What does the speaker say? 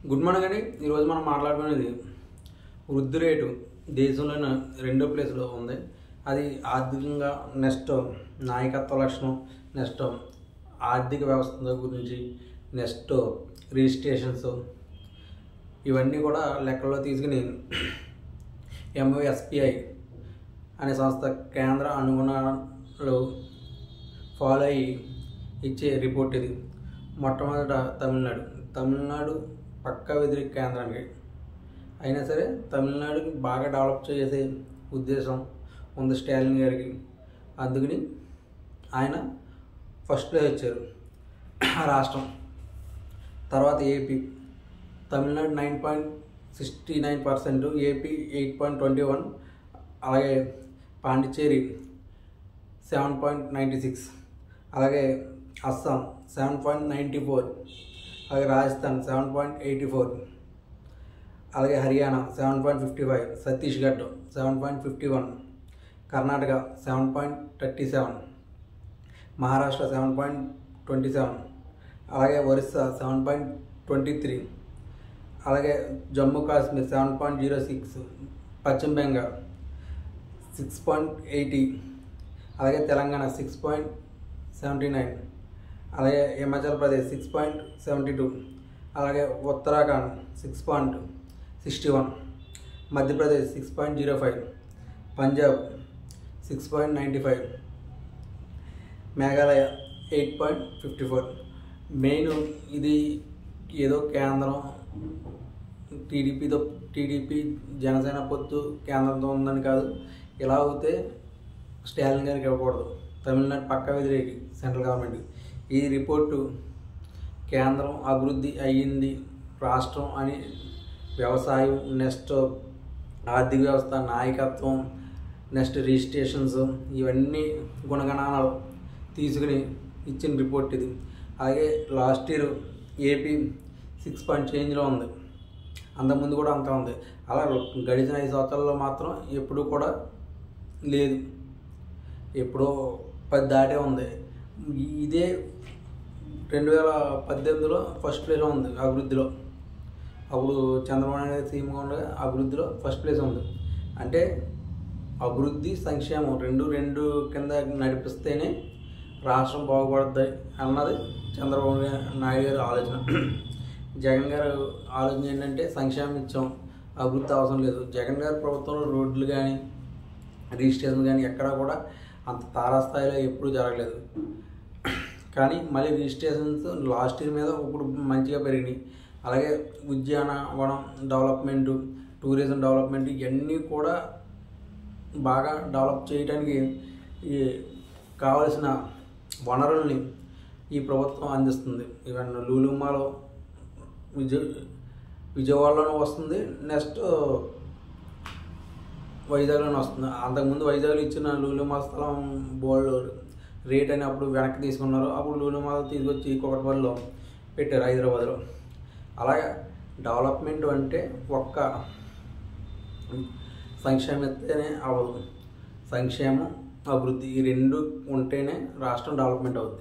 Good morning అండి. ఈరోజు మనం మాట్లాడుకునేది వృద్ధి రేటు దేశంలోనే రెండో ప్లేస్లో ఉంది. అది ఆర్థికంగా, నెక్స్ట్ నాయకత్వ లక్షణం, నెక్స్ట్ ఆర్థిక వ్యవస్థ గురించి, నెక్స్ట్ రిజిస్ట్రేషన్స్, ఇవన్నీ కూడా లెక్కల్లో తీసుకుని MOSPI అనే సంస్థ కేంద్ర అనుగుణాలు ఫాలో అయ్యి ఇచ్చే రిపోర్ట్ ఇది. మొట్టమొదట తమిళనాడు పక్కా వ్యతిరేక కేంద్రానికి అయినా సరే తమిళనాడుకి బాగా డెవలప్ చేసే ఉద్దేశం ఉంది స్టాలిన్ గారికి. అందుకని ఆయన ఫస్ట్ ప్లేస్ వచ్చారు ఆ రాష్ట్రం. తర్వాత ఏపీ, తమిళనాడు 9.69%, ఏపీ 8.21, అలాగే పాండిచ్చేరి 7.96, అలాగే అస్సాం 7.94, అలాగే రాజస్థాన్ 7.84, అలాగే హర్యానా 7.55, ఛత్తీస్గఢ్ 7.51, కర్ణాటక 7.37, మహారాష్ట్ర 7.27, అలాగే ఒరిస్సా 7.23, అలాగే జమ్మూ కాశ్మీర్ 7.06, పశ్చిమ బెంగాల్ 6.80, అలాగే తెలంగాణ 6.79, అలాగే హిమాచల్ ప్రదేశ్ 6.72, అలాగే ఉత్తరాఖండ్ 6.61, మధ్యప్రదేశ్ 6.05, పంజాబ్ 6.95, మేఘాలయ 8.54. మెయిన్ ఇది ఏదో కేంద్రం టీడీపీ జనసేన పొత్తు కేంద్రంతో ఉందని కాదు. ఇలా అవుతే స్టాలిన్ గారికి ఇవ్వకూడదు. తమిళనాడు పక్కా వ్యతిరేకి సెంట్రల్ గవర్నమెంట్. ఈ రిపోర్టు కేంద్రం అభివృద్ధి అయ్యింది రాష్ట్రం అని, వ్యవసాయం, నెక్స్ట్ ఆర్థిక వ్యవస్థ, నాయకత్వం, నెక్స్ట్ రిజిస్ట్రేషన్స్, ఇవన్నీ గుణగణాలు తీసుకుని ఇచ్చిన రిపోర్ట్ ఇది. అలాగే లాస్ట్ ఇయర్ ఏపీ 6 పాయింట్ చేంజ్లో ఉంది, అంతకుముందు కూడా అంతా ఉంది. అలా గడిచిన 5 సంవత్సరాల్లో మాత్రం ఎప్పుడూ కూడా లేదు, ఎప్పుడో 10 దాటే ఉంది. ఇదే 2018లో ఫస్ట్ ప్లేస్లో ఉంది అభివృద్ధిలో. అప్పుడు చంద్రబాబు నాయుడు సీఎంగా ఉండగా అభివృద్ధిలో ఫస్ట్ ప్లేస్ ఉంది. అంటే అభివృద్ధి, సంక్షేమం రెండు కింద నడిపిస్తేనే రాష్ట్రం బాగుపడుతుంది అన్నది చంద్రబాబు నాయుడు గారి ఆలోచన. జగన్ గారు ఆలోచన ఏంటంటే సంక్షేమం ఇచ్చాం, అభివృద్ధి అవసరం లేదు. జగన్ గారి ప్రభుత్వంలో రోడ్లు కానీ, రిజిస్ట్రేషన్ కానీ ఎక్కడా కూడా అంత తారాస్థాయిలో ఎప్పుడూ జరగలేదు. కానీ మళ్ళీ రిజిస్ట్రేషన్స్ లాస్ట్ ఇయర్ మీద ఇప్పుడు మంచిగా పెరిగినాయి. అలాగే ఉద్యానవనం డెవలప్మెంటు, టూరిజం డెవలప్మెంట్, ఇవన్నీ కూడా బాగా డెవలప్ చేయడానికి కావలసిన వనరుల్ని ఈ ప్రభుత్వం అందిస్తుంది. ఈవెన్ లూలు మాల్ విజయవాడలోనే వస్తుంది, నెక్స్ట్ వైజాగ్లోనే వస్తుంది. అంతకుముందు వైజాగ్లో ఇచ్చిన లూలు మాల్ స్థలం బోల్డ్ రేట్ అని అప్పుడు వెనక్కి తీసుకున్నారు. అప్పుడు లూలు మాల్ తీసుకొచ్చి కూకట్పల్లిలో పెట్టారు, హైదరాబాద్లో. అలాగే డెవలప్మెంట్ అంటే ఒక్క సంక్షేమం ఇస్తేనే అవ్వదు. సంక్షేమం, అభివృద్ధి, ఈ రెండు ఉంటేనే రాష్ట్రం డెవలప్మెంట్ అవుతుంది.